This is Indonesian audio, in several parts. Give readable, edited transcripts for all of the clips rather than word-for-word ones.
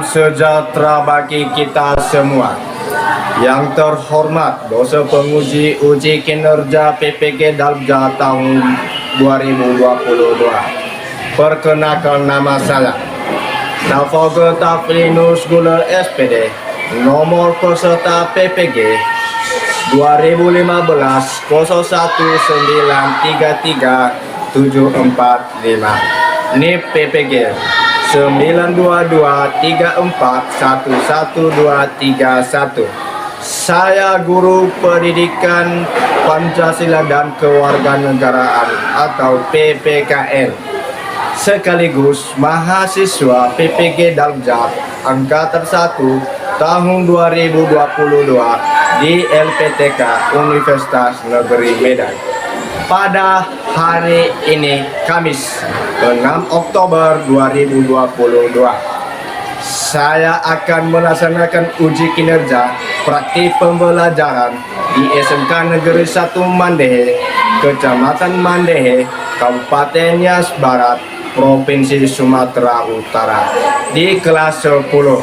Salam sejahtera bagi kita semua. Yang terhormat dosen penguji uji kinerja PPG Dalabja tahun 2022. Perkenalkan nama saya Taufiq Tafrinus Guler SPD, nomor peserta PPG 2015 01933 NIP PPG 92234111231. Saya guru pendidikan Pancasila dan Kewarganegaraan atau PPKN, sekaligus mahasiswa PPG Dalabja angkatan 1 tahun 2022 di LPTK Universitas Negeri Medan. Pada hari ini Kamis 6 Oktober 2022, saya akan melaksanakan uji kinerja praktik pembelajaran di SMK Negeri 1 Mandehe, Kecamatan Mandehe, Kabupaten Nias Barat, Provinsi Sumatera Utara, di kelas 10.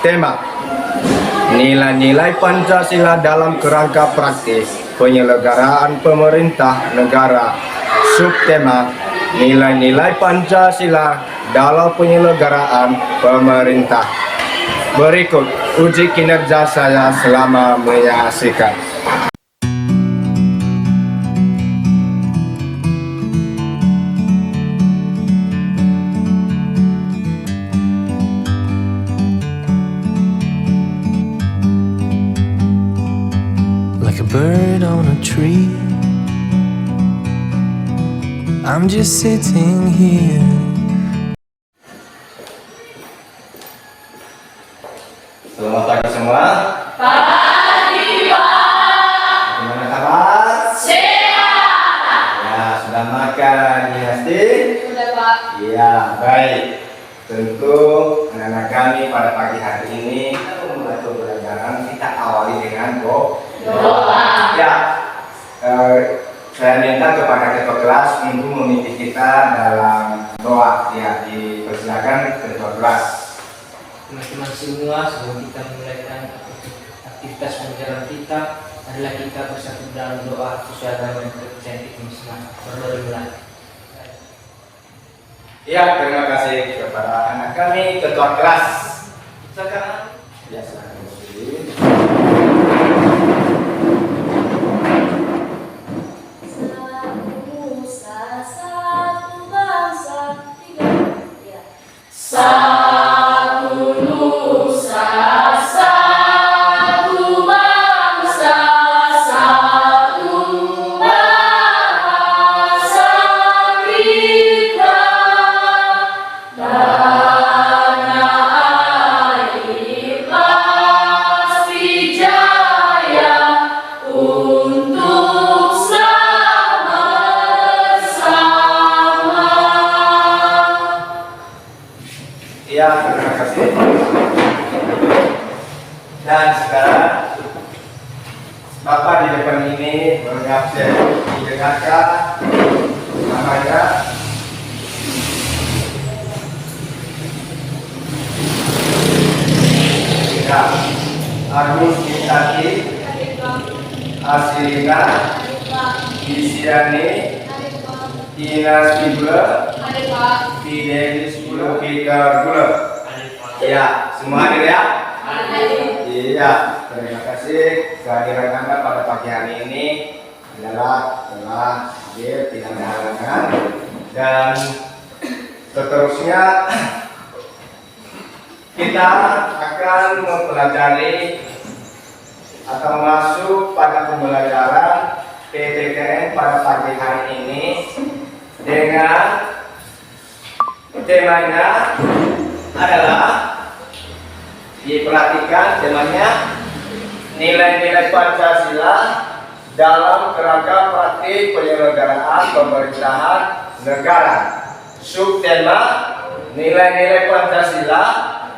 Tema: nilai-nilai Pancasila dalam kerangka praktis penyelenggaraan pemerintah negara. Subtema: nilai-nilai Pancasila dalam penyelenggaraan pemerintah. Berikut uji kinerja saya selama menyaksikan. Like a bird on a tree, I'm just sitting here. Selamat pagi semua. Pagi, Pak. Bagaimana kabar? Sehat. Ya, sudah makan Yasti? Sudah, Pak. Iya, baik. Tentu anak-anak kami pada pagi hari ini memulai pembelajaran kita awali dengan Doa. Ya, saya minta kepada ketua kelas untuk memimpin kita dalam doa. Ya, dipersilakan ketua kelas. Teman-teman semua, sebelum kita memulaikan aktivitas pembelajaran kita, adalah kita bersatu dalam doa sesuai agama dan kepercayaan kita Islam. Berdoa dimulai. Ya, terima kasih kepada anak kami ketua kelas. Sekarang, ya silakan. Satu nusa, satu bangsa, satu bahasa kita. Tanah air pasti jaya untuk sama-sama. Ya, terima kasih. Dan sekarang Bapak di depan ini berabsen, didengarkan namanya. Ya, Agus Mintati, Asilina, Isiani, Inas Ibula, Fidelis Gula, Peter Gula. Ya, semua hadir ya? Iya, terima kasih kehadiran Anda pada pagi hari ini adalah telah hadir, tidak ada halangan, dan seterusnya kita akan mempelajari atau masuk pada pembelajaran PPKN pada pagi hari ini dengan temanya adalah, diperhatikan temanya, nilai-nilai Pancasila dalam kerangka praktik penyelenggaraan pemerintahan negara. Subtema: nilai-nilai Pancasila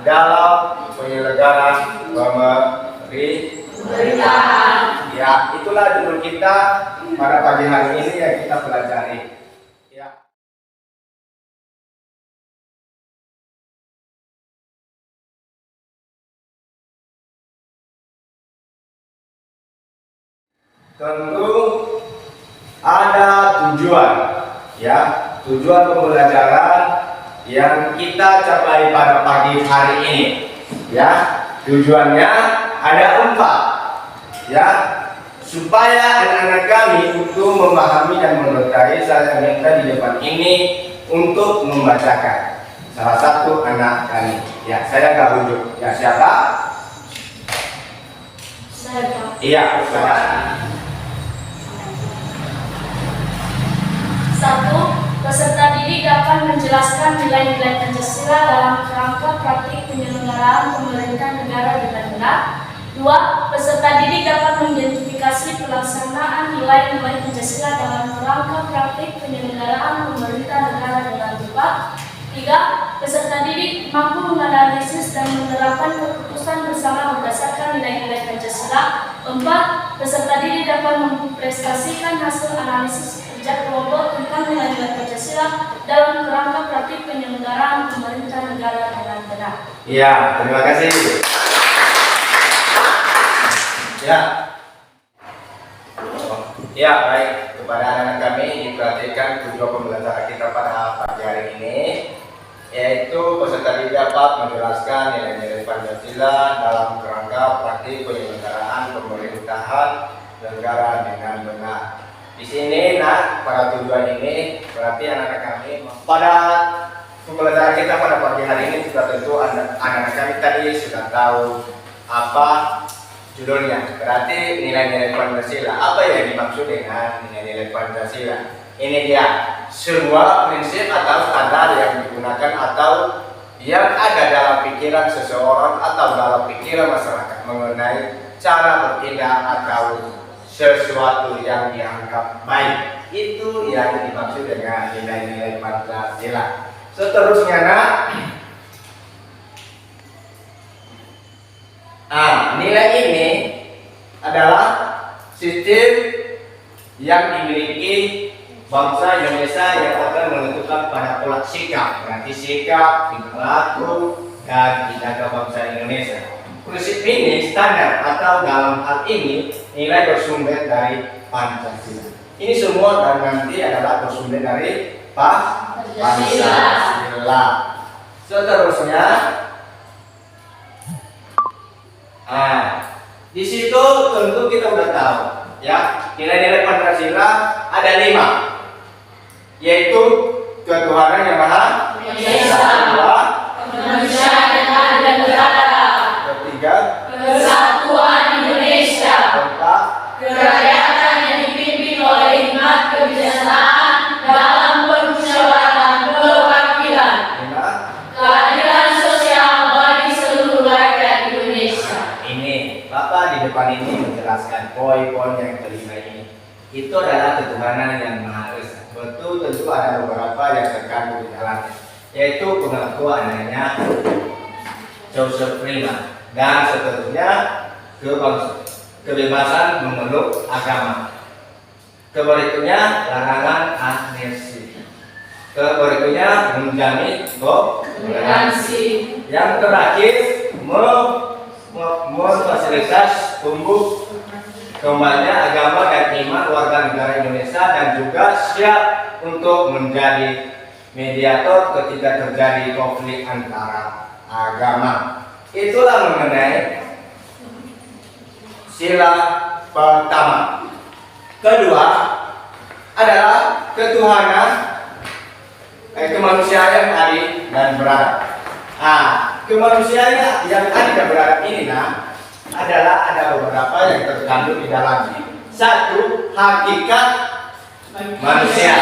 dalam penyelenggaraan pemerintahan. Ya, itulah judul kita pada pagi hari ini yang kita pelajari. tentu ada tujuan, ya, tujuan pembelajaran yang kita capai pada pagi hari ini, ya. Tujuannya ada 4, ya, supaya anak-anak kami untuk memahami dan mengetahui. Saya minta di depan ini untuk membacakan salah satu anak kami, ya. Saya nggak rujuk, ya, siapa? Saya. Iya, Bapak. 1. Peserta didik dapat menjelaskan nilai-nilai Pancasila dalam kerangka praktik penyelenggaraan pemerintahan negara dengan benar. 2. Peserta didik dapat mengidentifikasi pelaksanaan nilai-nilai Pancasila dalam kerangka praktik penyelenggaraan pemerintahan negara dengan tepat. 3. Peserta didik mampu menganalisis dan menerapkan keputusan bersama berdasarkan nilai-nilai Pancasila. 4. Peserta didik dapat mempresentasikan hasil analisis kerja kelompok tentang nilai-nilai Pancasila dalam kerangka praktik penyelenggaraan pemerintahan negara dengan benar. Iya, terima kasih. Ya. Ya, baik. Kepada anak-anak kami diperhatikan tujuan pembelajaran kita pada pagi hari ini, yaitu peserta didik dapat menjelaskan nilai-nilai Pancasila dalam kerangka praktik penyelenggaraan pemerintahan negara dengan benar. Di sini, nah, pada tujuan ini berarti anak-anak kami pada pembelajaran kita pada pagi hari ini sudah tentu anak-anak kami tadi sudah tahu apa judulnya. Berarti nilai-nilai Pancasila. Apa yang dimaksud dengan nilai-nilai Pancasila? Ini dia, sebuah prinsip atau standar yang digunakan atau yang ada dalam pikiran seseorang atau dalam pikiran masyarakat mengenai cara bertindak atau sesuatu yang dianggap baik. Itu yang dimaksud dengan nilai-nilai Pancasila. Seterusnya, nak, nilai ini adalah sistem yang dimiliki bangsa Indonesia yang akan menentukan pada pola sikap, berarti sikap, tingkah laku, dan tindakan bangsa Indonesia. Prinsip ini standar atau dalam hal ini nilai bersumber dari Pancasila. Ini semua dan nanti adalah bersumber dari Pancasila. Seterusnya, di situ tentu kita udah tahu, ya, nilai-nilai Pancasila ada 5, yaitu ketuhanan yang maha esa, Kemanusiaan yang adil dan beradab. ketiga, Kesatuan Indonesia. keempat, Kerakyatan yang dipimpin oleh hikmat kebijaksanaan dalam permusyawaratan perwakilan. lima. Keadilan sosial bagi seluruh rakyat Indonesia. Ini Bapak di depan ini menjelaskan poin-poin yang kelima ini. Itu adalah ketuhanan yang maha esa. Betul, tentu ada beberapa yang terkandung di dalamnya, yaitu pengakuan adanya Joseph Prima dan seterusnya kebebasan memeluk agama. Berikutnya larangan amnesti. Berikutnya menjamin toleransi. Yang terakhir memfasilitas tumbuh kembalinya agama dan iman warga negara Indonesia dan juga siap untuk menjadi mediator ketika terjadi konflik antara agama. Itulah mengenai sila pertama. Kedua adalah ketuhanan kemanusiaan yang adil dan beradab. Kemanusiaan yang adil dan beradab ini adalah ada beberapa yang terkandung di dalamnya. Satu, hakikat manusia.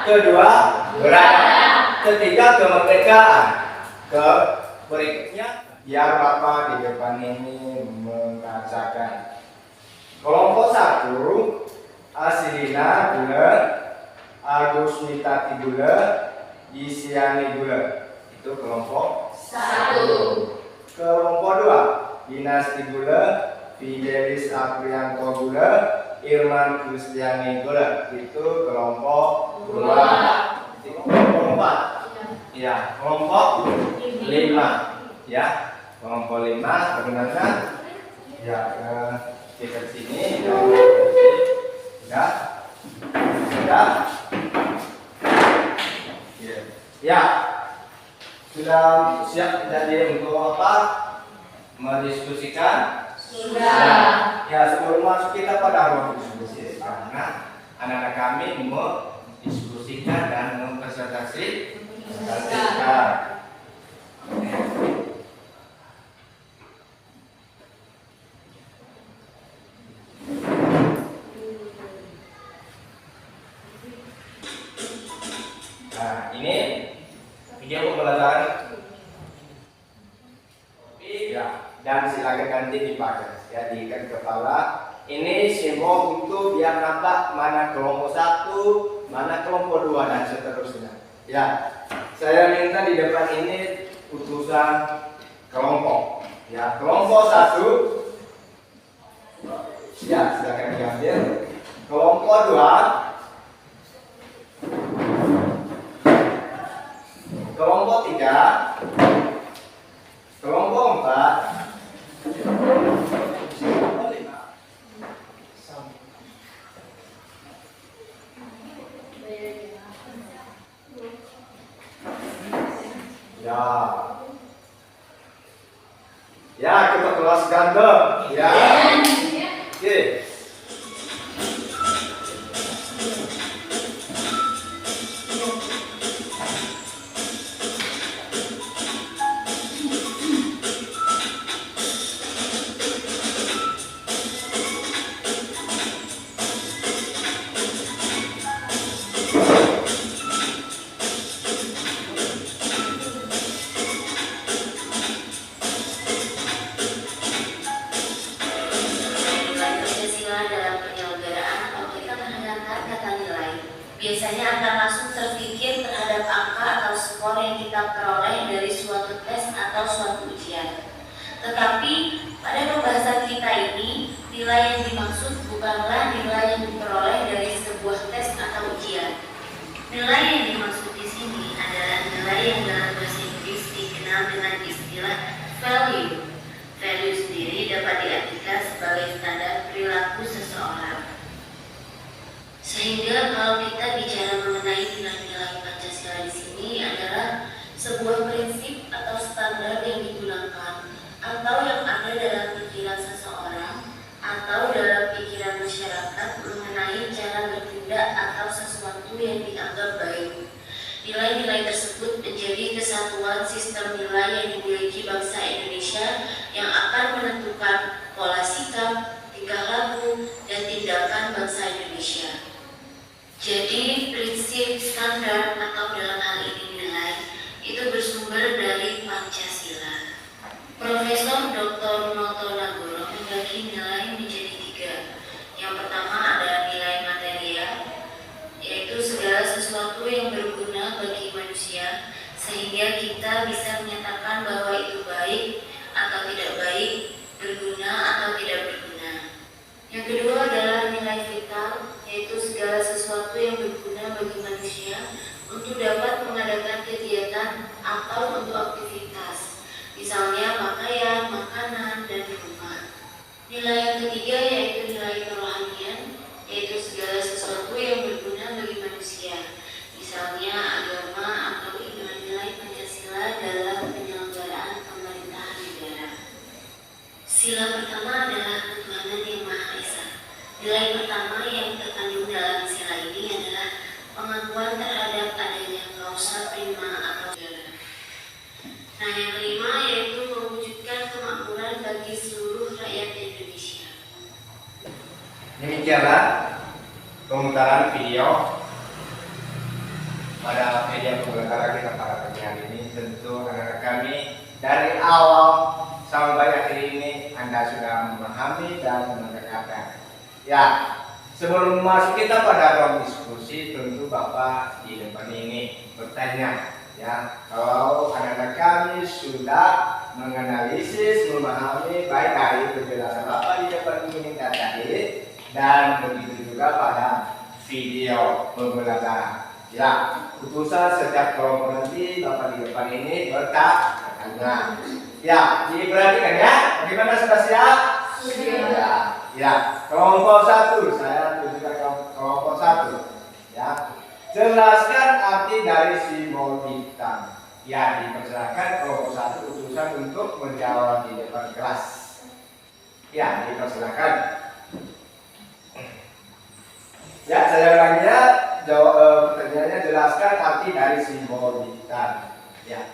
Kedua, beradab. Ketiga, kemerdekaan. Berikutnya, biar Bapak di depan ini membacakan. Kelompok 1, Asilina Gula, Agusmitati Gula, Isiani Gula. Itu kelompok 1. Kelompok 2, Dinasti Gula, Fidelis Aprianto Gula, Irman Kristiani Gula. Itu kelompok 2. Kelompok 4. Ya, kelompok 5. Ya, kelompok 5 bagaimana? Ya, kita sini. sudah siap jadi untuk apa? Mendiskusikan? Sudah. Ya, sebelum masuk kita pada ruang diskusi, karena anak-anak kami mendiskusikan dan mempresentasikan. Nah, ini video pembelajaran. Ya, dan silakan nanti dipakai ya, diikat kepala. Ini simbol untuk biar nampak mana kelompok 1, mana kelompok 2 dan seterusnya. Ya, saya minta di depan ini utusan kelompok. Ya, kelompok 1. Ya, silakan diambil. Kelompok 2. Kelompok 3. Kelompok 4. Ya. Ya, kita kelas ganda. Ya. Oke. Biasanya akan langsung terpikir terhadap angka atau skor yang kita peroleh dari suatu tes atau suatu ujian. Tetapi pada pembahasan kita ini, nilai yang dimaksud bukanlah nilai yang diperoleh dari sebuah tes atau ujian. Nilai yang dimaksud di sini adalah nilai yang dalam bahasa Inggris dikenal dengan istilah value. Value sendiri dapat diartikan sebagai standar perilaku seseorang. Sehingga kalau kita bicara mengenai nilai-nilai Pancasila di sini adalah sebuah prinsip atau standar yang digunakan atau yang ada dalam pikiran seseorang atau dalam pikiran masyarakat mengenai cara bertindak atau sesuatu yang dianggap baik. Nilai-nilai tersebut menjadi kesatuan sistem nilai yang dimiliki bangsa Indonesia yang akan menentukan pola sikap, tingkah laku, dan tindakan bangsa Indonesia. Jadi prinsip standar atau dalam hal ini nilai itu bersumber dari Pancasila. Profesor Dr. Noto Nagoro membagi nilai menjadi 3. Yang pertama adalah nilai material, yaitu segala sesuatu yang berguna bagi manusia sehingga kita bisa menyatakan bahwa itu baik atau tidak baik, berguna atau tidak berguna. Yang kedua adalah nilai vital, yaitu segala sesuatu yang berguna bagi manusia untuk dapat mengadakan kegiatan atau untuk aktivitas, misalnya pakaian, makanan, dan rumah. Nilai yang ketiga yaitu nilai kerohanian, yaitu segala sesuatu yang berguna bagi manusia, misalnya agama atau nilai-nilai Pancasila dalam penyelenggaraan pemerintahan negara. Sila pertama adalah ketuhanan yang Maha Esa. Nilai pertama yang terkandung dalam sila ini adalah pengakuan terhadap adanya kausa prima atau negara. Nah, yang kelima yaitu mewujudkan kemakmuran bagi seluruh rakyat Indonesia. Demikianlah pemutaran video pada media pembelajaran kita pada pagi hari ini. Tentu anak-anak kami dari awal sampai akhir ini Anda sudah memahami dan mendengarkan. Ya, sebelum masuk kita pada ruang diskusi, tentu Bapak di depan ini bertanya, ya, kalau anak-anak kami sudah menganalisis, memahami baik dari penjelasan Bapak di depan ini tadi, dan begitu juga pada video pembelajaran. Ya, utusan setiap kelompok nanti Bapak di depan ini bertanya. Ya, diperhatikan ya. Bagaimana, sudah siap? Sudah. Ya, kelompok 1, saya tunjukkan kelompok 1. Ya, jelaskan arti dari simbol bintang. Ya, dipersilakan kelompok 1 utusan untuk menjawab di depan kelas. Ya, dipersilakan. Ya, saya ulangi ya. Pertanyaannya, jelaskan arti dari simbol bintang. Ya.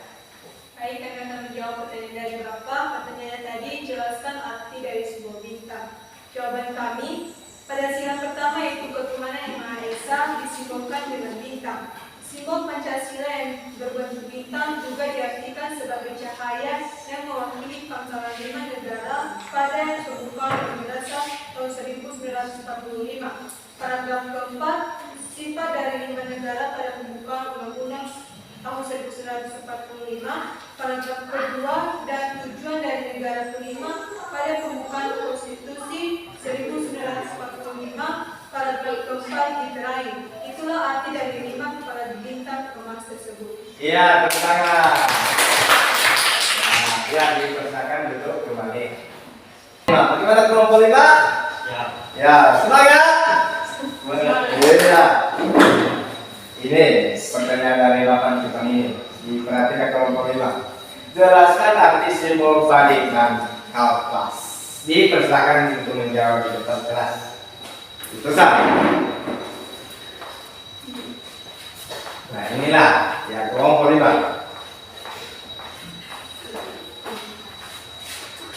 Baik, kami akan menjawab pertanyaan dari Bapak. Pertanyaannya tadi, jelaskan arti dari sebuah bintang. Jawaban kami, pada sila pertama yaitu ketuhanan yang Maha Esa disimbolkan dengan bintang. Simbol Pancasila yang berbentuk bintang juga diartikan sebagai cahaya yang mewakili pangkalan 5 negara pada pembukaan kebebasan tahun 1945. Paragraf keempat, sifat dari 5 negara pada pembukaan undang-undang tahun 1945. Paragraf kedua, dan tujuan dari negara kelima pada pembukaan konstitusi 1945. Paragraf keempat diterai. Itulah arti dari 5 kepala bintang emas tersebut. Iya, tepuk tangan. Nah, ya, dipersilakan duduk kembali. Bagaimana kelompok 5? Ya. Ya, semangat. Iya. Ini pertanyaan dari papan kita ini. Diperhatikan kelompok 5. Jelaskan arti simbol balik dan kapas. Dipersilakan untuk menjawab di depan kelas. Itu sah. Nah, inilah ya kelompok 5.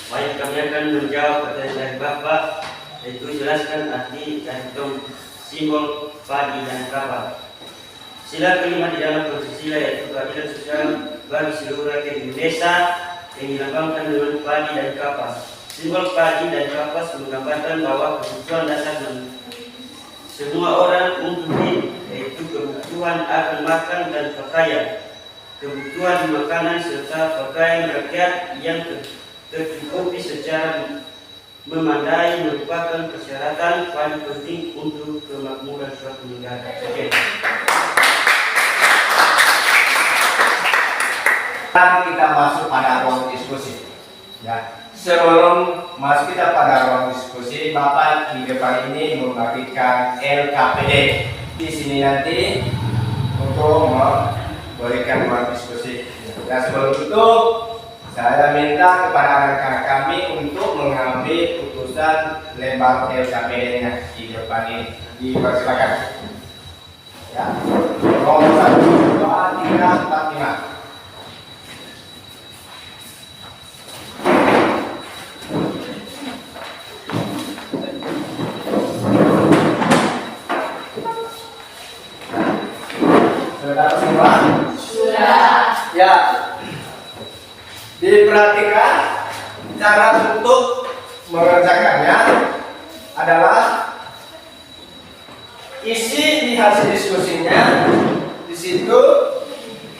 Baik, kami akan menjawab pertanyaan dari Bapak, yaitu jelaskan arti dan simbol padi dan kapas. Sila kelima di dalam Pancasila yaitu keadilan sosial bagi seluruh rakyat Indonesia yang dilambangkan dengan padi dan kapas. Simbol padi dan kapas menggambarkan bahwa kebutuhan dasar semua orang untuk hidup, yaitu kebutuhan akan makan dan pakaian, kebutuhan makanan serta pakaian rakyat yang tercukupi secara memadai merupakan persyaratan paling penting untuk kemakmuran suatu negara. Kita masuk pada ruang diskusi. Ya, sebelum masuk kita pada ruang diskusi, Bapak di depan ini membagikan LKPD. Di sini nanti untuk memberikan ruang diskusi. Dan sebelum itu, saya minta kepada anak-anak kami untuk mengambil putusan lembar LKPD-nya di depan ini. Dipersilakan. Ya, nomor 1, 2, 3, 4, 5. Sudah semua? Sudah. Ya. Diperhatikan cara untuk mengerjakannya adalah isi di hasil diskusinya. Di situ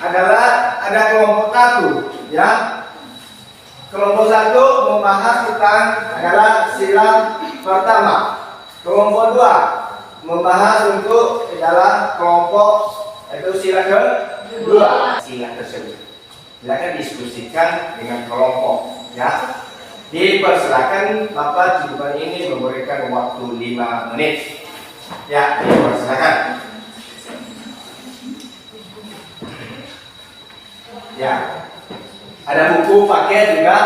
adalah ada kelompok 1, ya. Kelompok 1 membahas tentang adalah sila pertama. Kelompok 2 membahas untuk adalah kelompok itu sila kedua. Sila tersebut silakan diskusikan dengan kelompok, ya. Dipersilakan Bapak di depan ini memberikan waktu 5 menit. Ya, dipersilakan. Ya, ada buku paket juga,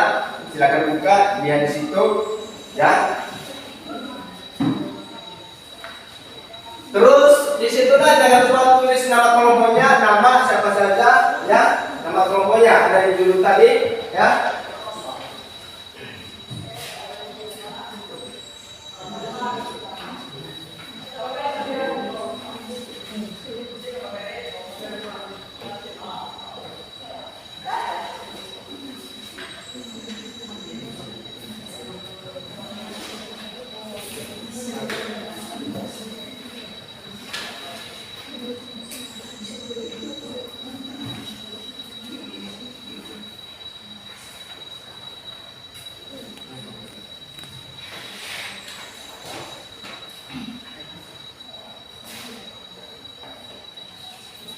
silakan buka, lihat di situ, ya. Terus di situ jangan lupa tulis nama kelompoknya, nama siapa saja, ya, nama kelompoknya ada di judul tadi, ya.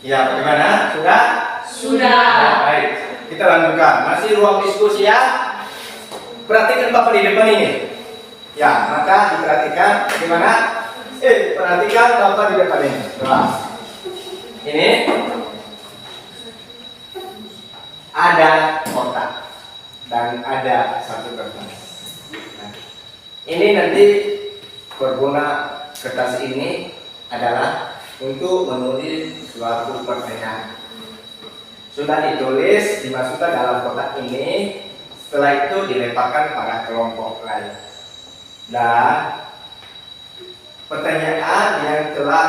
Ya, bagaimana? Sudah? Sudah. Ya, baik. Kita lanjutkan. Masih ruang diskusi, ya. Perhatikan Bapak di depan ini. Ya, maka diperhatikan bagaimana? Perhatikan Bapak di depan ini. Coba. Ini. ada kotak dan ada satu kertas. Nah, ini nanti berguna kertas ini adalah untuk menulis suatu pertanyaan. Sudah ditulis, dimasukkan dalam kotak ini, setelah itu dilemparkan pada kelompok lain. Dan pertanyaan yang telah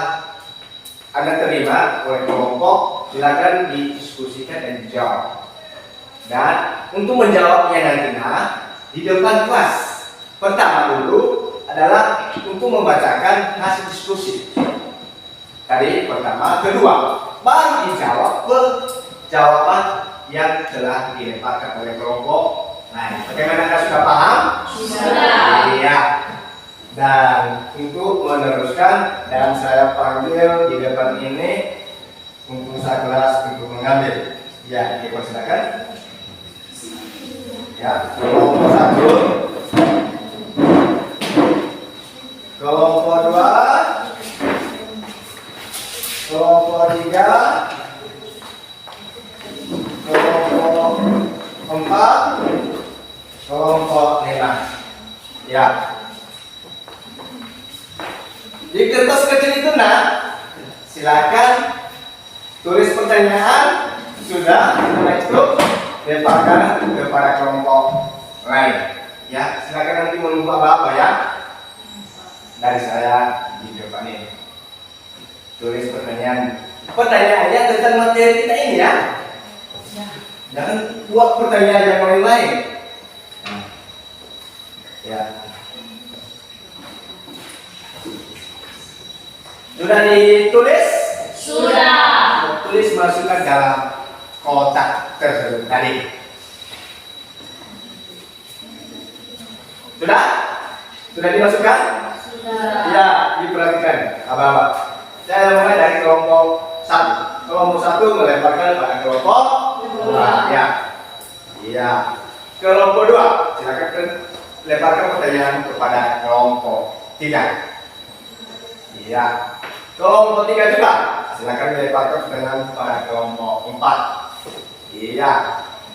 Anda terima oleh kelompok silakan didiskusikan dan dijawab. Dan untuk menjawabnya nantinya di depan kelas, pertama dulu adalah untuk membacakan hasil diskusi. Tadi pertama, kedua, baru dijawab jawaban yang telah dilemparkan oleh kelompok lain. Bagaimana, Anda sudah paham? Sudah. Iya. Dan untuk meneruskan, dan saya panggil di depan ini untuk saya kelas untuk mengambil. Ya, dipersilakan. Ya, kelompok 1, kelompok 2, kelompok 3, kelompok 4, kelompok 5. Ya. Di kertas kecil itu silakan tulis pertanyaan, sudah, setelah itu lemparkan kepada kelompok lain. Ya, silakan nanti menunggu apa-apa ya dari saya di depan ini. Tulis pertanyaan. Pertanyaannya tentang materi kita ini ya. Jangan buat pertanyaan yang lain-lain. Ya. Sudah ditulis? Sudah. Tulis, masukkan dalam kotak tersebut tadi. Sudah? Sudah dimasukkan? Sudah. Ya, diperhatikan abang-abang. Saya mulai dari kelompok 1. Kelompok 1 melemparkan pada kelompok 2. Ya. Iya. Kelompok 2, silakan lemparkan pertanyaan kepada kelompok 3. Iya. Kelompok 3 juga, silakan lemparkan pertanyaan kepada kelompok 4. Iya.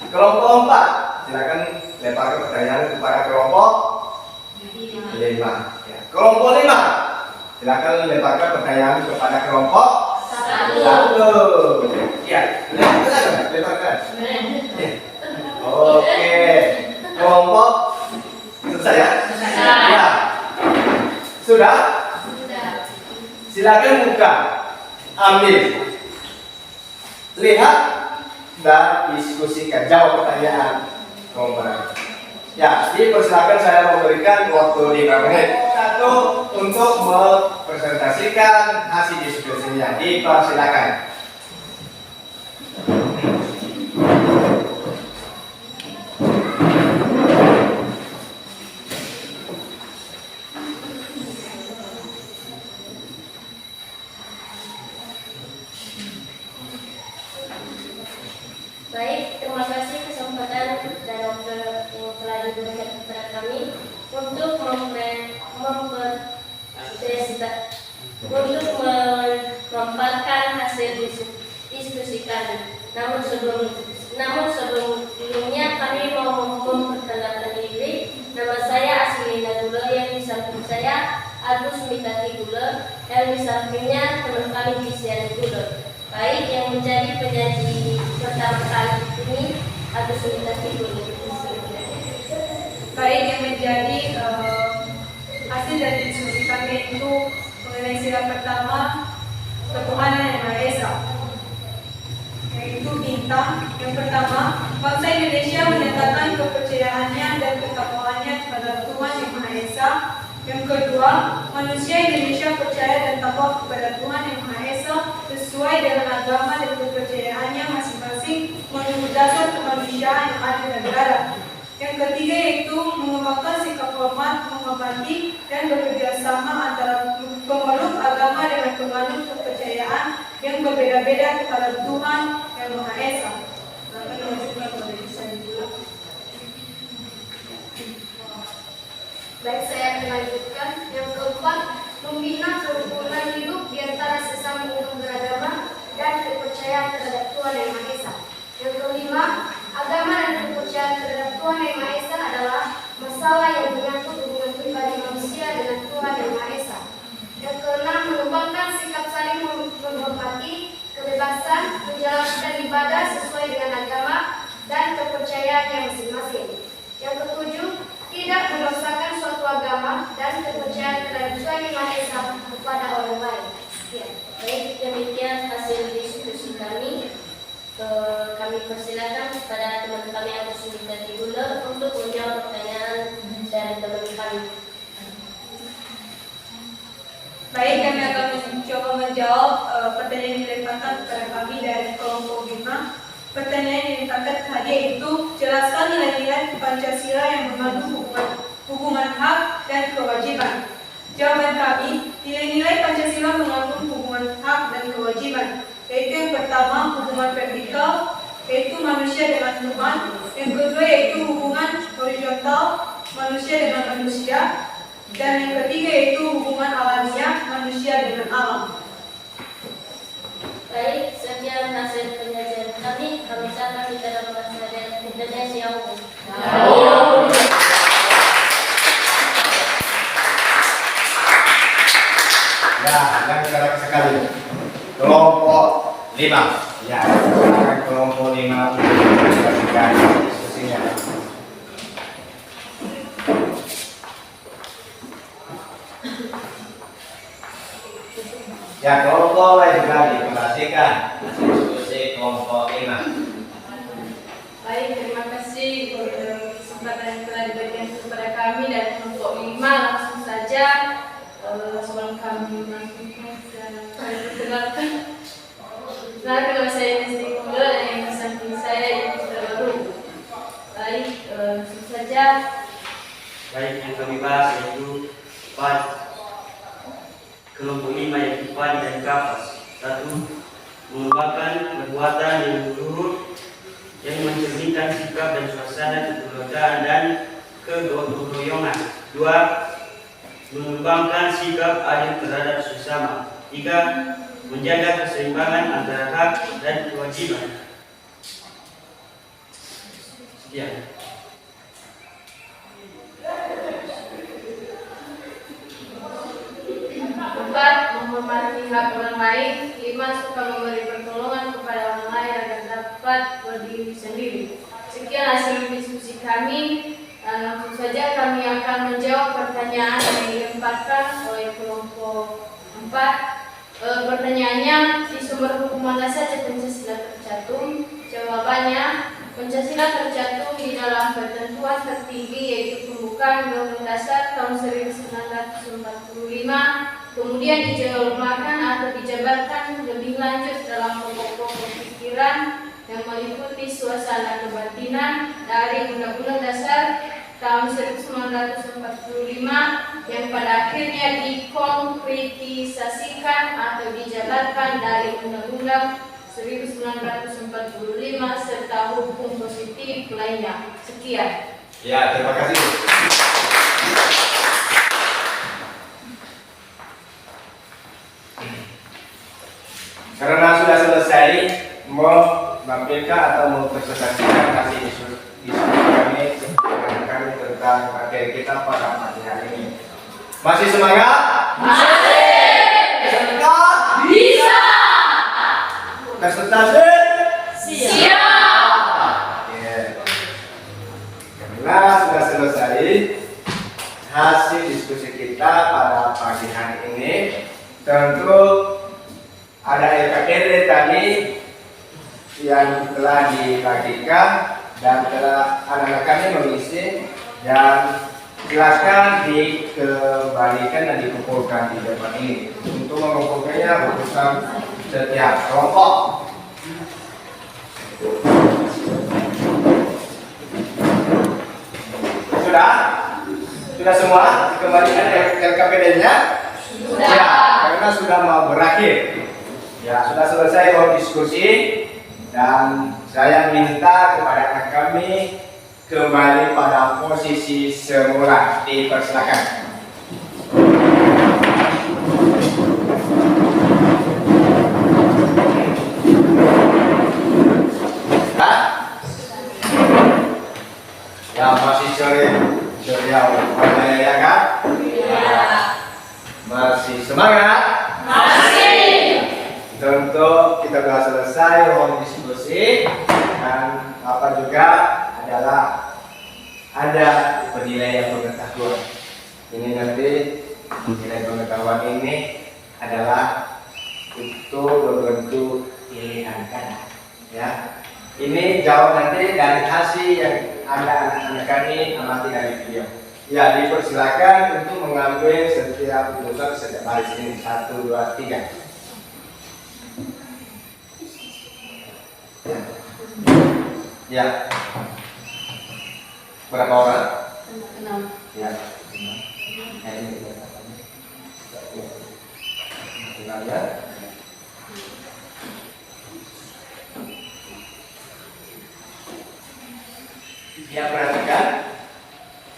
Kelompok 4, silakan lemparkan pertanyaan kepada kelompok 5. Ya. Kelompok 5, silakan lemparkan pertanyaan kepada kelompok 1. Ya, lemparkan. Ya. Oke. Kelompok selesai ya? Selesai. Ya. Sudah? Silakan buka, ambil, lihat, dan diskusikan. Jawab pertanyaan kelompok. Ya, dipersilakan saya memberikan waktu 5 menit. 1 untuk mempresentasikan hasil diskusinya. Dipersilakan. Baik, terima kasih kesempatan dan waktu yang telah diberikan kepada kami untuk memaparkan hasil diskusi kami. Namun sebelumnya kami mau memperkenalkan diri. Nama saya Aslina Dula, yang di samping saya Agus Mitati Dula, yang di sampingnya teman kami Kisian Dula. Baik, yang menjadi penyaji pertama kali ini Agus Mitati Dula. Baik, yang menjadi hasil dari diskusi kami itu mengenai sila pertama ketuhanan yang Maha Esa, yaitu bintang. Yang pertama, bangsa Indonesia menyatakan kepercayaannya dan ketakwaannya kepada Tuhan yang Maha Esa. Yang kedua, manusia Indonesia percaya dan takwa kepada Tuhan yang Maha Esa sesuai dengan agama dan kepercayaannya masing-masing menurut dasar kemanusiaan yang ada di negara. Yang ketiga yaitu mengembangkan sikap hormat, menghormati, dan bekerja sama antara pemeluk agama dengan pemeluk kepercayaan yang berbeda-beda kepada Tuhan yang Maha Esa. Baik, saya akan lanjutkan. Yang keempat, membina kerukunan hidup di antara sesama umat beragama dan kepercayaan terhadap Tuhan yang Maha Esa. Yang kelima, Tuhan Yang Maha Esa adalah masalah yang menyangkut hubungan pribadi manusia dengan Tuhan Yang Maha Esa. Yang keenam, mengembangkan sikap saling menghormati, kebebasan, menjalankan ibadah sesuai dengan agama dan kepercayaannya masing-masing. Yang ketujuh, tidak memaksakan suatu agama dan kepercayaan terhadap Tuhan Yang Maha Esa kepada orang lain. Sekian. Baik, demikian hasil diskusi kami. Kami persilakan kepada teman kami yang bersedia di Gula untuk menjawab pertanyaan dari teman kami. Baik, kami akan mencoba menjawab pertanyaan yang dilemparkan kepada kami dari kelompok 5. Pertanyaan yang dilemparkan tadi yaitu, jelaskan nilai-nilai Pancasila yang mengandung hukuman hak dan kewajiban. Jawaban kami, nilai-nilai Pancasila mengandung hukuman hak dan kewajiban, yaitu yang pertama hubungan vertikal, yaitu manusia dengan Tuhan. Yang kedua yaitu hubungan horizontal, manusia dengan manusia. Dan yang ketiga yaitu hubungan alamiah, manusia dengan alam. Baik, sekian hasil penjelasan kami. Kami sangat dalam bahasa Indonesia umum. Ya, yang menarik sekali. Kelompok 5. Ya, silakan kelompok 5 menjelaskan diskusinya. Ya, kelompok lain juga diperhatikan diskusi kelompok 5. Baik, terima kasih kesempatan yang telah diberikan kepada kami dan kelompok 5. Langsung saja sebelum kami masuk dan perkenalkan. Nama saya Nesti Kunggal dan yang di samping saya Ibu Terbaru. Baik, langsung saja. Baik, yang kami bahas yaitu kelompok 5 yaitu padi dan kapas. 1. Mengembangkan perbuatan yang luhur yang mencerminkan sikap dan suasana kekeluargaan dan kegotong-royongan. 2. Mengembangkan sikap adil terhadap sesama. 3. Menjaga keseimbangan antara hak dan kewajiban. Sekian. 4. Menghormati hak orang lain. 5. Suka memberi pertolongan kepada orang lain agar dapat berdiri sendiri. Sekian hasil diskusi kami. Langsung saja kami akan menjawab pertanyaan yang dilemparkan oleh kelompok 4. Pertanyaannya, di sumber hukum mana saja Pancasila tercantum? Jawabannya, Pancasila tercantum di dalam ketentuan tertinggi yaitu pembukaan Undang-Undang Dasar tahun 1945, kemudian dijelmakan atau dijabarkan lebih lanjut dalam pokok-pokok pikiran yang meliputi suasana kebatinan dari Undang-Undang Dasar tahun 1945 yang pada akhirnya dikonkretisasikan atau dijabarkan dari Undang-Undang 1945 serta hukum positif lainnya. Sekian. Ya, terima kasih. Karena sudah selesai, mau menampilkan atau mau presentasikan hasil diskusi kami tentang materi kita pada pagi hari ini. Masih semangat? Bisa? Bisa. Presentasi? Siap. Karena sudah selesai hasil diskusi kita pada pagi hari ini, tentu ada LKPD tadi yang telah dibagikan dan telah anak-anak kami mengisi dan silakan dikembalikan dan dikumpulkan di depan ini. Untuk mengumpulkannya urusan setiap kelompok. Sudah semua dikembalikan LKPD-nya? Sudah. Ya, karena sudah mau berakhir. Ya, sudah selesai mau diskusi dan saya minta kepada anak kami kembali pada posisi semula. Dipersilakan. Semangat. Masih. Tentu kita sudah selesai ruang diskusi dan apa juga adalah ada penilaian pengetahuan. Ini nanti nilai pengetahuan ini adalah itu berbentuk pilihan kan, ya. Ini jawab nanti dari hasil yang anak-anak kami amati dari video. Ya, dipersilakan untuk mengambil setiap urusan setiap baris ini 1, 2, 3. Ya. Berapa orang? 6. Ya. Ya. Ya, perhatikan.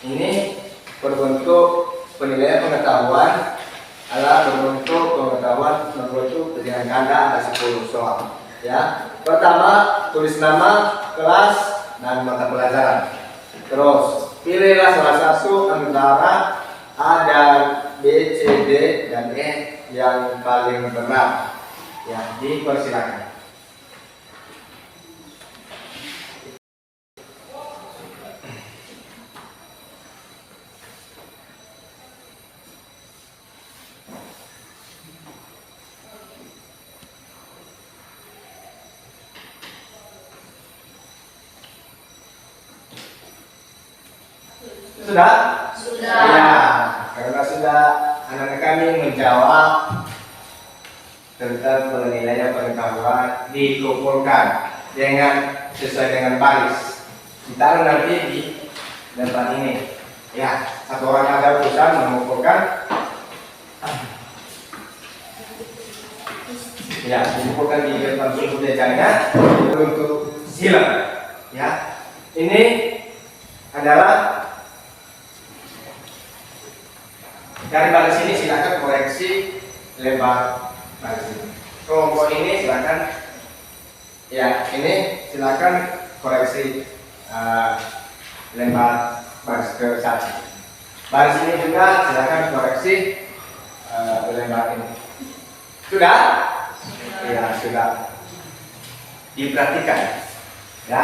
Ini berbentuk penilaian pengetahuan adalah berbentuk pengetahuan berbentuk pilihan ganda ada 10 soal. Ya. Pertama, tulis nama, kelas, dan mata pelajaran. Terus, pilihlah salah satu antara A dan B, C, D, dan E yang paling benar. Ya, dipersilakan. Sudah? Sudah. Ya, karena sudah anak-anak kami menjawab tentang penilaian pengetahuan dikumpulkan dengan sesuai dengan baris. Ditaruh nanti di depan ini. Ya, satu orang ada urusan mengumpulkan. Ya, dikumpulkan di depan sumber dejanya untuk silang. Ya, ini adalah dari baris ini silakan koreksi lebar baris ini. Kelompok ini silakan, ya ini silakan koreksi lebar baris ke 1. Baris ini juga silakan koreksi lebar ini. Sudah? Ya sudah. Diperhatikan, ya.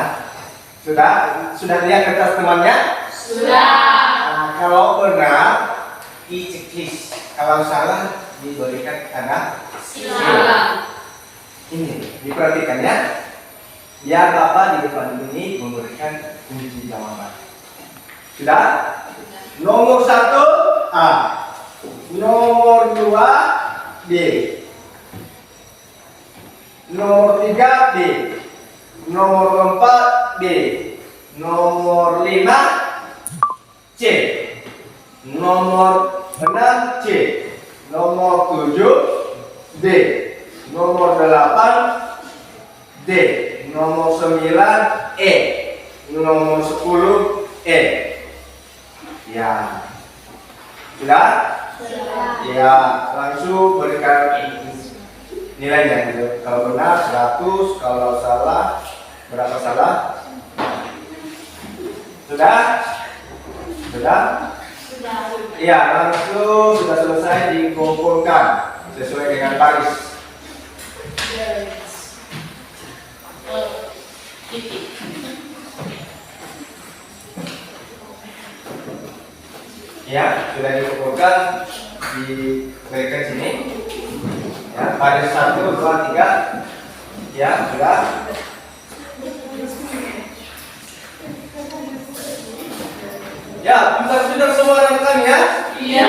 Sudah lihat kertas temannya? Sudah. Nah, kalau benar dicekis, kalau salah diberikan tanda Silakan. ini diperhatikan ya, biar Bapak di depan ini memberikan kunci jawaban. Sudah? Nomor 1 A, nomor 2 B, nomor 3 B, nomor 4 B, nomor 5 C, nomor 6 C, nomor 7 D, nomor 8 D, nomor 9 E, nomor 10 E. Ya, sudah? Ya, langsung berikan nilainya gitu. Kalau benar 100, kalau salah berapa salah? Sudah? Sudah? Ya, langsung sudah selesai dikumpulkan sesuai dengan baris. Ya, sudah dikumpulkan diberikan sini. Ya, baris 1, 2, 3. Ya, sudah. Ya, sudah semua rekan ya? Iya.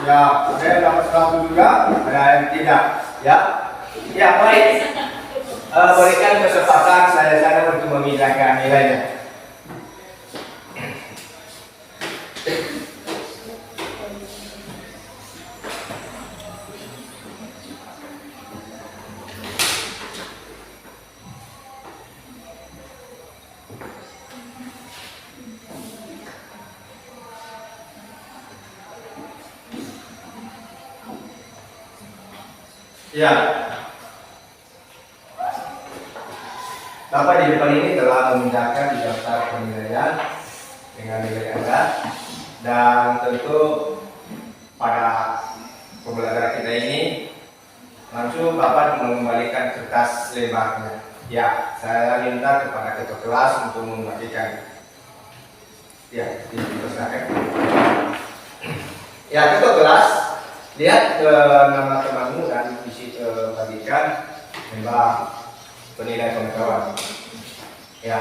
Ya, saya dapat 1 juga, ada yang tidak. Ya, ya baik. Berikan kesempatan saya untuk memindahkan nilainya. Ya, Bapak di depan ini telah memindahkan di daftar penilaian dengan nilai Anda, dan tentu pada pembelajaran kita ini, langsung Bapak mengembalikan kertas lembarnya. Ya, saya minta kepada ketua kelas untuk membagikan. Ya, dipersilakan. Ya, ketua kelas, lihat nama temanmu dan isi bagikan lembar penilaian pengetahuan. Ya.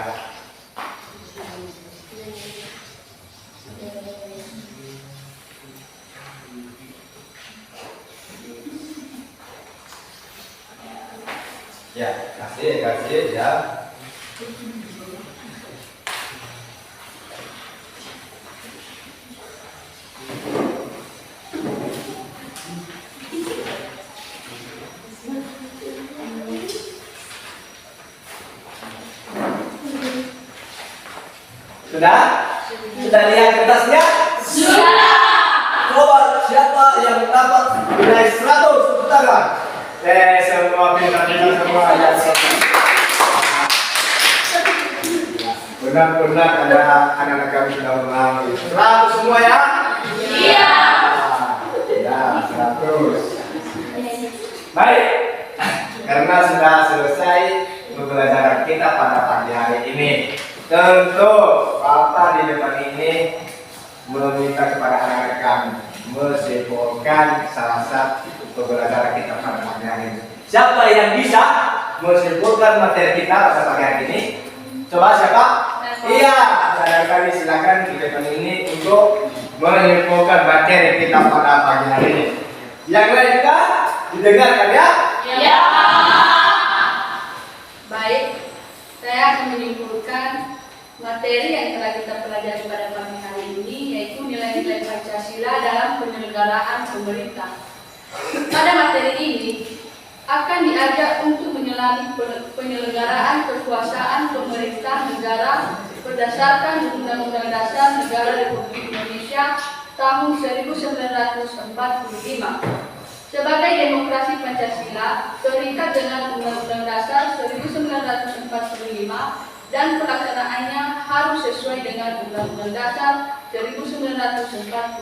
Ya, kasih ya. Sudah lihat kertasnya? Sudah. Coba siapa yang dapat nilai 100 tepuk tangan? Semua pintar-pintar semua ya. Benar-benar ada anak-anak kami sudah menang. 100 semua ya? Iya. Ya, 100. Baik, karena sudah selesai pembelajaran kita pada pagi hari ini, tentu Bapak di depan ini meminta kepada anak-anak kami menyimpulkan salah satu pembelajaran kita pada pagi hari ini. Siapa yang bisa menyimpulkan materi kita pada pagi hari ini? Coba siapa? Iya, anak kami silakan di depan ini untuk menyimpulkan materi kita pada pagi hari ini. Yang lain juga didengarkan ya? Iya. Baik, saya akan menyimpulkan materi yang telah kita pelajari pada pagi hari ini, yaitu nilai-nilai Pancasila dalam penyelenggaraan pemerintah. Pada materi ini akan diajak untuk menyelami penyelenggaraan kekuasaan pemerintah negara berdasarkan Undang-Undang Dasar Negara Republik Indonesia tahun 1945 sebagai demokrasi Pancasila terikat dengan Undang-Undang Dasar 1945 dan pelaksanaannya harus sesuai dengan Undang-Undang Dasar 1945.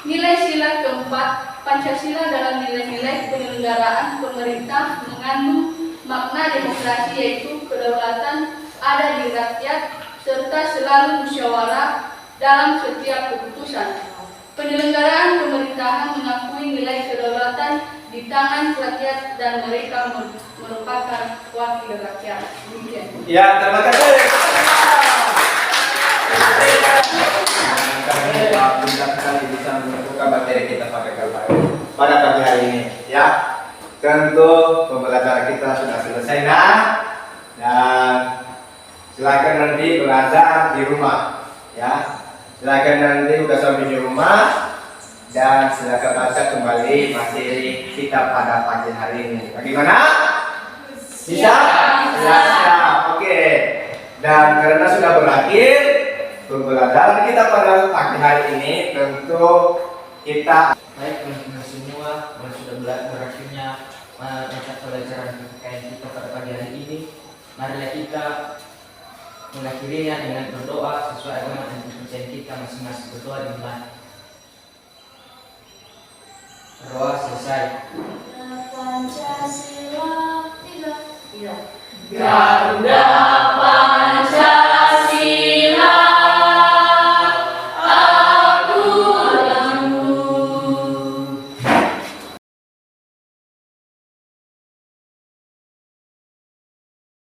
Nilai sila keempat Pancasila dalam nilai-nilai penyelenggaraan pemerintah mengandung makna demokrasi, yaitu kedaulatan ada di rakyat serta selalu musyawarah dalam setiap keputusan. Penyelenggaraan pemerintahan mengakui nilai kedaulatan di tangan rakyat dan mereka merupakan wakil rakyat. Ya, terima kasih. Kami pintar sekali bisa membuka materi kita pada pagi hari ini. Ya, tentu pembelajaran kita sudah selesai dan silakan nanti belajar di rumah. Ya. Silakan nanti udah sampai di rumah dan silakan baca kembali materi kita pada pagi hari ini. Bagaimana? Bisa? Ya, oke. Dan karena sudah berakhir pembelajaran kita pada pagi hari ini, tentu kita Baik teman-teman semua, sudah berakhirnya mata pelajaran PKN kita pada pagi hari ini. Marilah kita mengakhirinya dengan berdoa sesuai agama dan kepercayaan kita masing-masing. Berdoa dimulai. Berdoa selesai. Pancasila tidak. Ya.